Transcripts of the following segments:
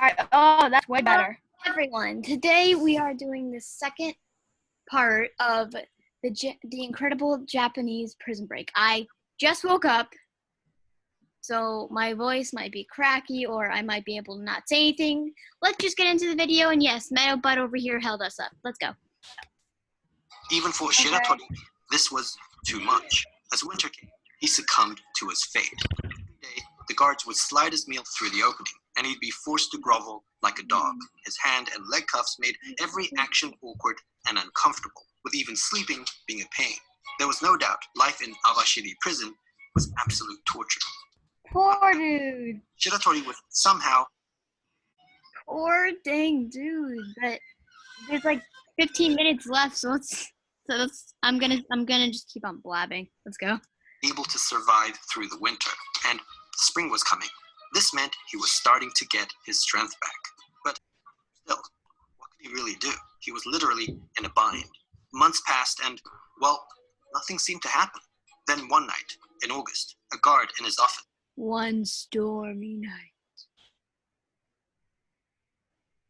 Alright, oh, that's way better. Everyone, today we are doing the second part of the incredible Japanese prison break. I just woke up, so my voice might be cracky or I might be able to not say anything. Let's just get into the video, and yes, Meadow Butt over here held us up. Let's go. Even for Shiratori, this was too much. As winter came, he succumbed to his fate. Every day, the guards would slide his meal through the opening, and he'd be forced to grovel like a dog. His hand and leg cuffs made every action awkward and uncomfortable, with even sleeping being a pain. There was no doubt life in Awashiri prison was absolute torture. Poor dude. Shiratori was somehow... Poor dang dude, but there's like 15 minutes left, so I'm gonna just keep on blabbing. Let's go. able to survive through the winter, and spring was coming. This meant he was starting to get his strength back. But still, what could he really do? He was literally in a bind. Months passed and, well, nothing seemed to happen. Then one night, in August, a guard in his office One stormy night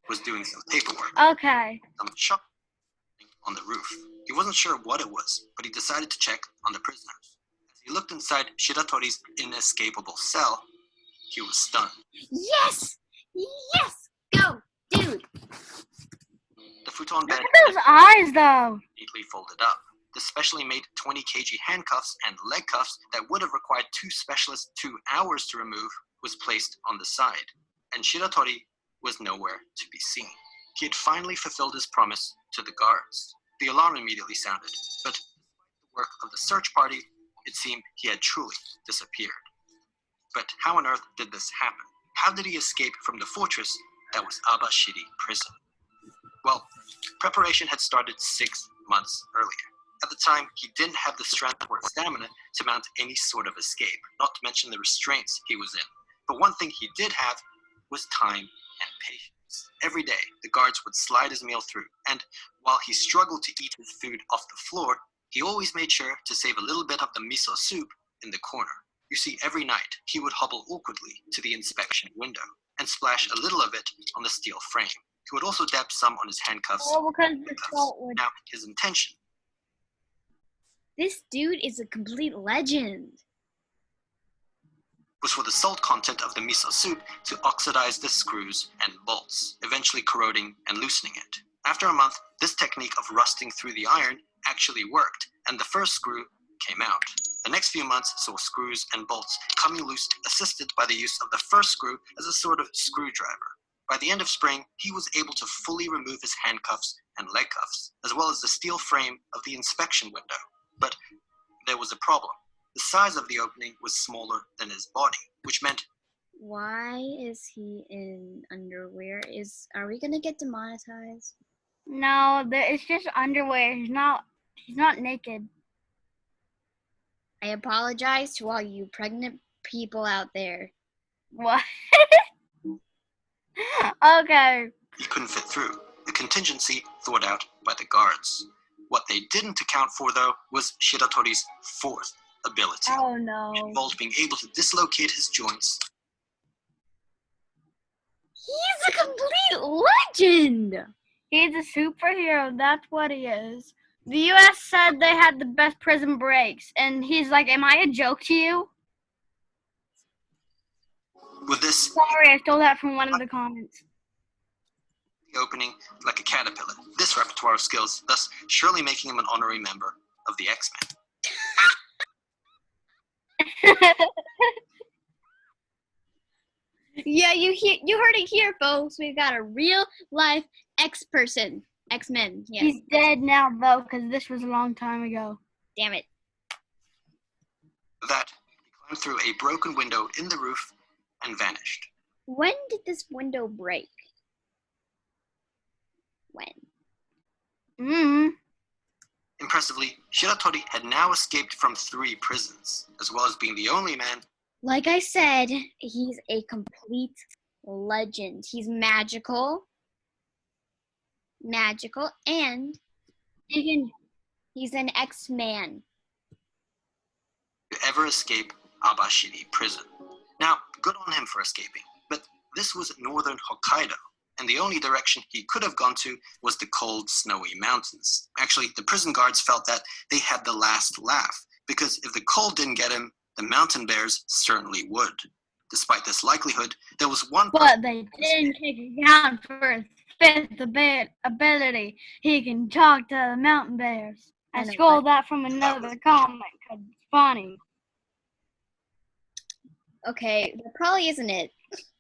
was doing some paperwork. Okay. Some shock on the roof. He wasn't sure what it was, but he decided to check on the prisoners. As he looked inside Shiratori's inescapable cell, he was stunned. Yes! Yes! Go, dude! The futon bed Look at those eyes, though. neatly folded up. The specially made 20 kg handcuffs and leg cuffs that would have required two specialists 2 hours to remove was placed on the side, and Shiratori was nowhere to be seen. He had finally fulfilled his promise to the guards. The alarm immediately sounded, but despite the work of the search party, it seemed he had truly disappeared. But how on earth did this happen? How did he escape from the fortress that was Awashiri prison? Well, preparation had started 6 months earlier. At the time, he didn't have the strength or stamina to mount any sort of escape, not to mention the restraints he was in. But one thing he did have was time and patience. Every day, the guards would slide his meal through, and while he struggled to eat his food off the floor, he always made sure to save a little bit of the miso soup in the corner. You see, every night, he would hobble awkwardly to the inspection window and splash a little of it on the steel frame. He would also dab some on his handcuffs. Oh, because the salt would. Now, his intention This dude is a complete legend. was for the salt content of the miso soup to oxidize the screws and bolts, eventually corroding and loosening it. After a month, this technique of rusting through the iron actually worked, and the first screw came out. The next few months saw screws and bolts coming loose, assisted by the use of the first screw as a sort of screwdriver. By the end of spring, he was able to fully remove his handcuffs and leg cuffs, as well as the steel frame of the inspection window. But there was a problem. The size of the opening was smaller than his body, which meant Why is he in underwear? Are we gonna get demonetized? No, it's just underwear. He's not naked. I apologize to all you pregnant people out there. What? Okay. he couldn't fit through, a contingency thought out by the guards. What they didn't account for, though, was Shiratori's fourth ability. Oh no. It involved being able to dislocate his joints He's a complete legend! He's a superhero. That's what he is. The U.S. said they had the best prison breaks, and he's like, "Am I a joke to you?" with this Sorry, I stole that from one of the comments. opening like a caterpillar. This repertoire of skills, thus surely making him an honorary member of the X-Men. Yeah, you heard it here, folks. We've got a real life X-person. X-Men, yes. He's dead now, though, because this was a long time ago. Damn it. With that, he climbed through a broken window in the roof and vanished. When did this window break? When? Impressively, Shiratori had now escaped from 3 prisons, as well as being the only man Like I said, he's a complete legend. He's magical, and he's an X-Man. to ever escape Awashiri prison. Now, good on him for escaping, but This was northern Hokkaido, and the only direction he could have gone to was the cold, snowy mountains. Actually, the prison guards felt that they had the last laugh, because if the cold didn't get him, the mountain bears certainly would. Despite this likelihood, there was one But they didn't take account for his fifth ability. He can talk to the mountain bears. I stole that from another comic because it's funny. Okay, that probably isn't it.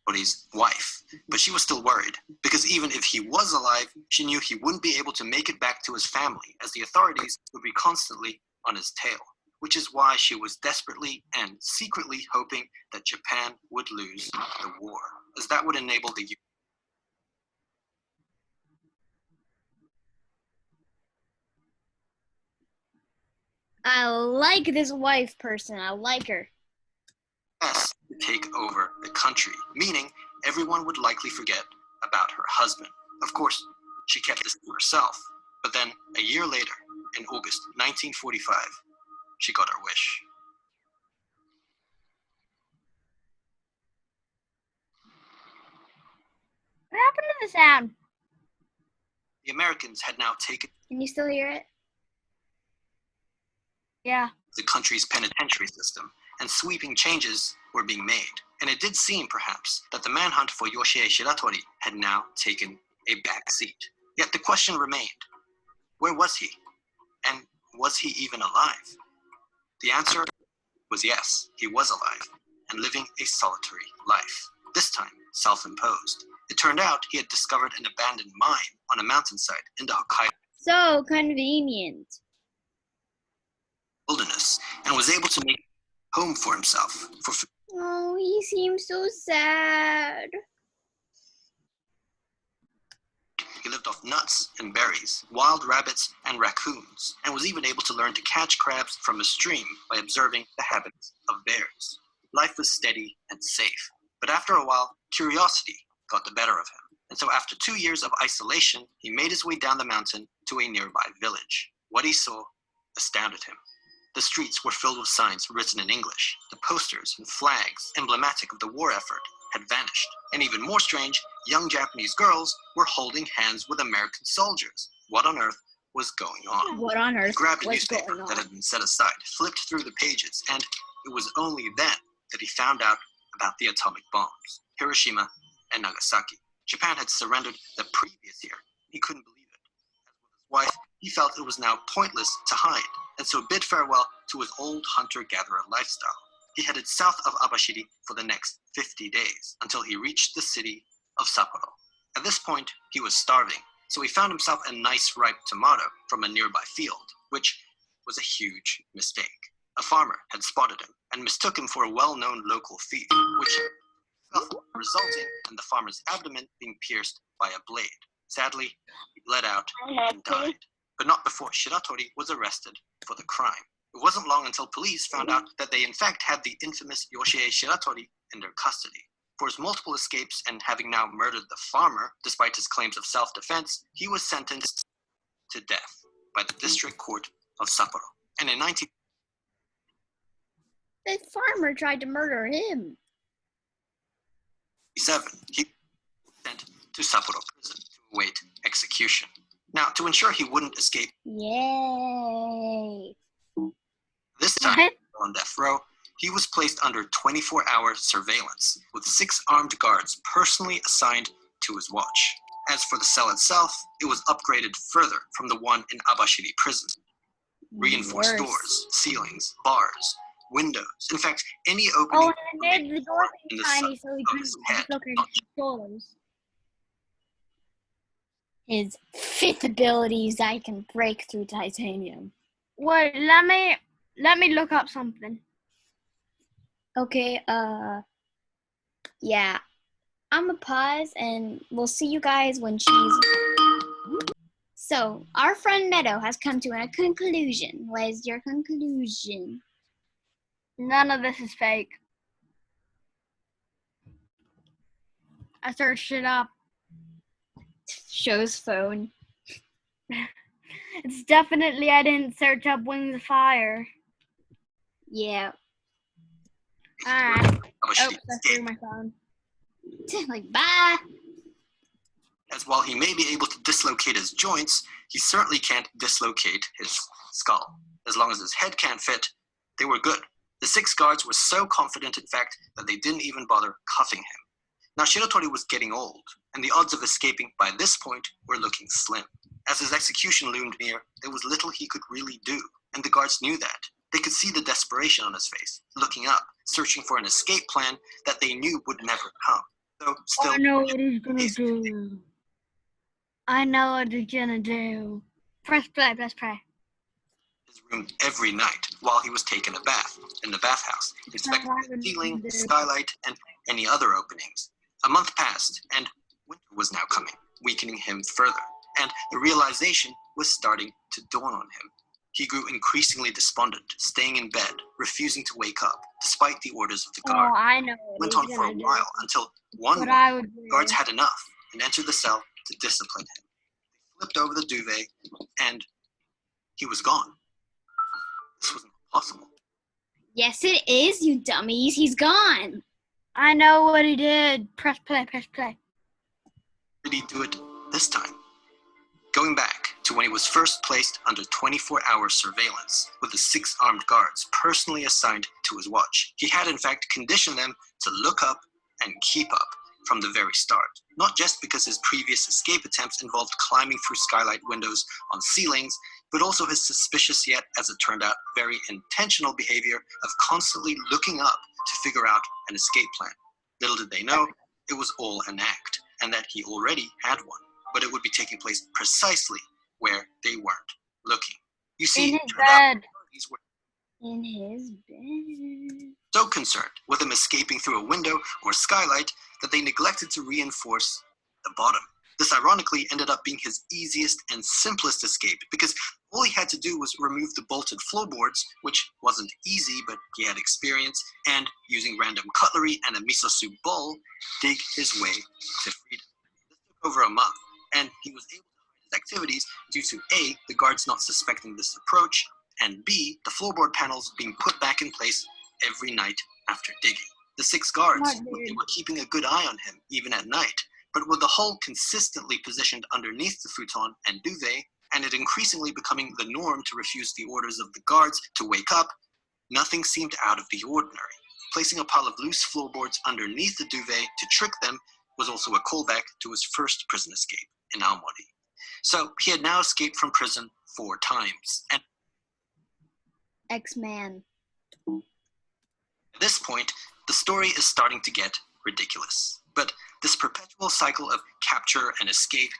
Cody's wife, but she was still worried, because even if he was alive, she knew he wouldn't be able to make it back to his family, as the authorities would be constantly on his tail, which is why she was desperately and secretly hoping that Japan would lose the war, as that would enable the I like this wife person. I like her. US to take over the country, meaning everyone would likely forget about her husband. Of course, she kept this to herself, but then a year later, in August 1945, she got her wish. What happened to the sound? The Americans had now taken Can you still hear it? Yeah. the country's penitentiary system, and sweeping changes were being made. And it did seem, perhaps, that the manhunt for Yoshie Shiratori had now taken a back seat. Yet the question remained, where was he? And was he even alive? The answer was yes, he was alive, and living a solitary life, this time self-imposed. It turned out he had discovered an abandoned mine on a mountainside in the Hokkaido So convenient. wilderness, and was able to make a home for himself. Oh, he seems so sad. He lived off nuts and berries, wild rabbits and raccoons, and was even able to learn to catch crabs from a stream by observing the habits of bears. Life was steady and safe, but after a while, curiosity got the better of him. And so after 2 years of isolation, he made his way down the mountain to a nearby village. What he saw astounded him. The streets were filled with signs written in English. The posters and flags emblematic of the war effort had vanished. And even more strange, young Japanese girls were holding hands with American soldiers. What on earth was going on? What on earth He grabbed a was newspaper going on? that had been set aside, flipped through the pages, and it was only then that he found out about the atomic bombs, Hiroshima and Nagasaki. Japan had surrendered the previous year. He couldn't believe it. As with his wife, he felt it was now pointless to hide, and so bid farewell to his old hunter-gatherer lifestyle. He headed south of Abashiri for the next 50 days, until he reached the city of Sapporo. At this point, he was starving, so he found himself a nice ripe tomato from a nearby field, which was a huge mistake. A farmer had spotted him and mistook him for a well-known local thief, which resulting in the farmer's abdomen being pierced by a blade. Sadly, he bled out and died, but not before Shiratori was arrested for the crime. It wasn't long until police found out that they in fact had the infamous Yoshie Shiratori in their custody. For his multiple escapes and having now murdered the farmer, despite his claims of self-defense, he was sentenced to death by the district court of Sapporo. And in 19... The farmer tried to murder him. 1987, he was sent to Sapporo prison to await execution. Now, to ensure he wouldn't escape Yay. this time on death row, he was placed under 24-hour surveillance with 6 armed guards personally assigned to his watch. As for the cell itself, it was upgraded further from the one in Abashiri prison. Reinforced doors, ceilings, bars, windows, in fact, any opening Oh, and they made the door in the tiny sun so he of couldn't his head. look at his shoulders. His fifth ability is I can break through titanium. Wait, let me look up something. Okay, yeah. I'm gonna pause and we'll see you guys when she's... So, our friend Meadow has come to a conclusion. What is your conclusion? None of this is fake. I searched it up. Show's phone. It's definitely I didn't search up Wings of Fire. Yeah. Alright. Abashiri Oops, I threw my phone. Like, bye. As while he may be able to dislocate his joints, he certainly can't dislocate his skull. As long as his head can't fit, they were good. The 6 guards were so confident, in fact, that they didn't even bother cuffing him. Now, Shiratori was getting old, and the odds of escaping by this point were looking slim. As his execution loomed near, there was little he could really do, and the guards knew that. They could see the desperation on his face, looking up, searching for an escape plan that they knew would never come. So, still, I know what he's gonna do. I know what he's gonna do. Press play, press play. his room every night while he was taking a bath in the bathhouse, inspecting the ceiling, skylight, and any other openings. A month passed, and winter was now coming, weakening him further, and the realization was starting to dawn on him. He grew increasingly despondent, staying in bed, refusing to wake up, despite the orders of the guard. Oh, I know It what went he's on for a gonna do. while until one What morning, I would do. guards had enough and entered the cell to discipline him. They flipped over the duvet, and he was gone. This wasn't possible. Yes, it is, you dummies. He's gone. I know what he did. Press play, press play. Did he do it this time? Going back to when he was first placed under 24-hour surveillance with the 6 armed guards personally assigned to his watch, he had in fact conditioned them to look up and keep up from the very start. Not just because his previous escape attempts involved climbing through skylight windows on ceilings, but also his suspicious yet, as it turned out, very intentional behavior of constantly looking up to figure out an escape plan. Little did they know, it was all an act, and that he already had one, but it would be taking place precisely where they weren't looking. You see, In it his turned out bed. these were In his bed. so concerned with him escaping through a window or skylight that they neglected to reinforce the bottom. This ironically ended up being his easiest and simplest escape because all he had to do was remove the bolted floorboards, which wasn't easy, but he had experience, and using random cutlery and a miso soup bowl, dig his way to freedom. This took over a month, and he was able to hide his activities due to A, the guards not suspecting this approach, and B, the floorboard panels being put back in place every night after digging. The 6 guards, Smart they dude. were keeping a good eye on him, even at night, but with the hole consistently positioned underneath the futon and duvet, and it increasingly becoming the norm to refuse the orders of the guards to wake up, nothing seemed out of the ordinary. Placing a pile of loose floorboards underneath the duvet to trick them was also a callback to his first prison escape in Aomori. So he had now escaped from prison 4 times, and X-Man. at this point, the story is starting to get ridiculous. But this perpetual cycle of capture and escape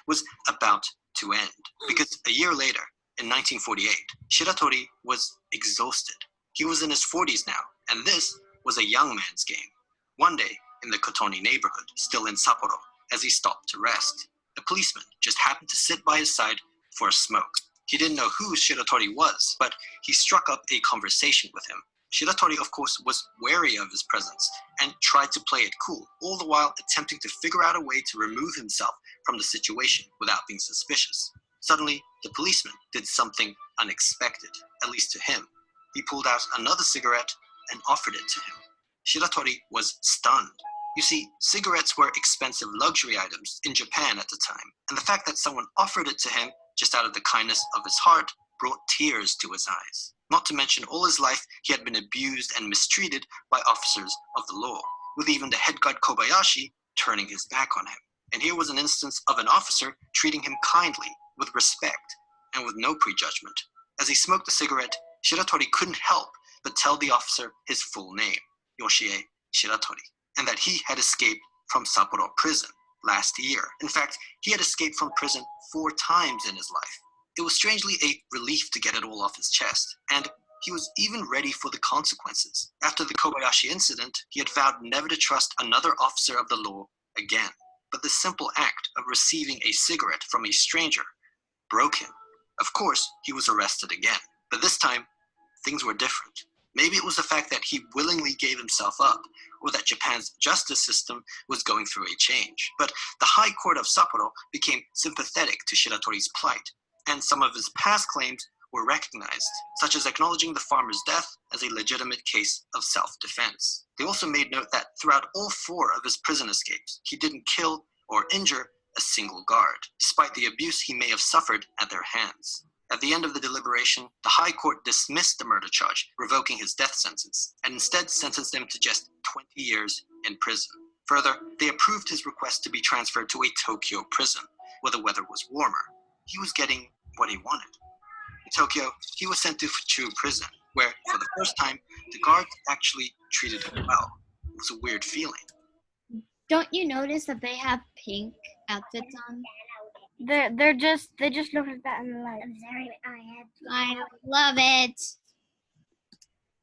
was about to end. Because a year later, in 1948, Shiratori was exhausted. He was in his 40s now, and this was a young man's game. One day, in the Kotoni neighborhood, still in Sapporo, as he stopped to rest, a policeman just happened to sit by his side for a smoke. He didn't know who Shiratori was, but he struck up a conversation with him. Shiratori, of course, was wary of his presence and tried to play it cool, all the while attempting to figure out a way to remove himself from the situation without being suspicious. Suddenly, the policeman did something unexpected, at least to him. He pulled out another cigarette and offered it to him. Shiratori was stunned. You see, cigarettes were expensive luxury items in Japan at the time, and the fact that someone offered it to him just out of the kindness of his heart brought tears to his eyes. Not to mention, all his life he had been abused and mistreated by officers of the law, with even the head guard Kobayashi turning his back on him. And here was an instance of an officer treating him kindly, with respect, and with no prejudgment. As he smoked a cigarette, Shiratori couldn't help but tell the officer his full name, Yoshie Shiratori, and that he had escaped from Sapporo prison last year. In fact, he had escaped from prison 4 times in his life. It was strangely a relief to get it all off his chest, and he was even ready for the consequences. After the Kobayashi incident, he had vowed never to trust another officer of the law again. But the simple act of receiving a cigarette from a stranger broke him. Of course, he was arrested again, but this time, things were different. Maybe it was the fact that he willingly gave himself up, or that Japan's justice system was going through a change. But the High Court of Sapporo became sympathetic to Shiratori's plight, and some of his past claims were recognized, such as acknowledging the farmer's death as a legitimate case of self-defense. They also made note that throughout all 4 of his prison escapes, he didn't kill or injure a single guard, despite the abuse he may have suffered at their hands. At the end of the deliberation, the High Court dismissed the murder charge, revoking his death sentence, and instead sentenced him to just 20 years in prison. Further, they approved his request to be transferred to a Tokyo prison, where the weather was warmer. He was getting what he wanted. In Tokyo, he was sent to Fuchu prison, where, for the first time, the guards actually treated him well. It was a weird feeling. Don't you notice that they have pink outfits on? They just look like that in the light. I love it.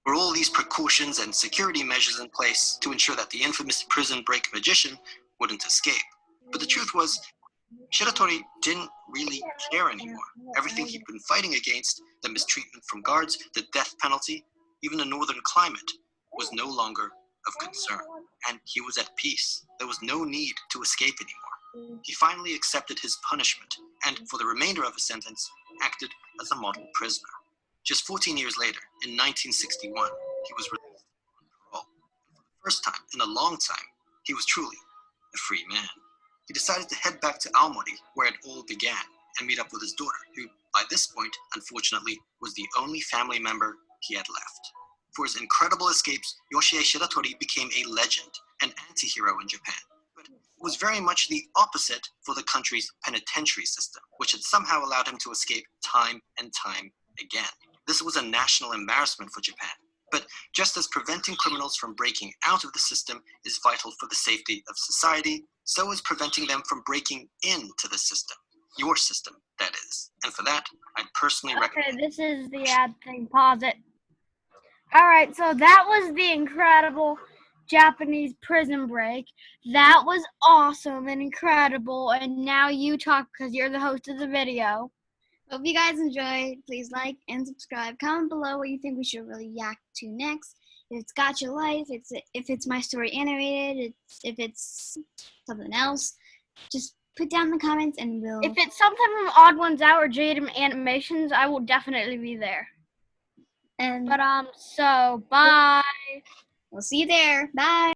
Were all these precautions and security measures in place to ensure that the infamous prison break magician wouldn't escape. But the truth was, Shiratori didn't really care anymore. Everything he'd been fighting against, the mistreatment from guards, the death penalty, even the northern climate, was no longer of concern. And he was at peace. There was no need to escape anymore. He finally accepted his punishment, and for the remainder of his sentence, acted as a model prisoner. Just 14 years later, in 1961, he was released on parole. And for the first time in a long time, he was truly a free man. He decided to head back to Aomori, where it all began, and meet up with his daughter, who, by this point, unfortunately, was the only family member he had left. For his incredible escapes, Yoshie Shiratori became a legend, an anti-hero in Japan. But it was very much the opposite for the country's penitentiary system, which had somehow allowed him to escape time and time again. This was a national embarrassment for Japan. But just as preventing criminals from breaking out of the system is vital for the safety of society, so is preventing them from breaking into the system. Your system, that is. And for that, I'd personally recommend. Okay, this is the ad thing. Pause it. Alright, so that was the incredible Japanese prison break. That was awesome and incredible. And now you talk because you're the host of the video. Hope you guys enjoyed. Please like and subscribe. Comment below what you think we should really yak to next. If it's Got Your Life, if it's My Story Animated, if it's something else, just put down in the comments and we'll... If it's something from Odd Ones Out or Jade Animations, I will definitely be there. And But so bye. we'll see you there. Bye.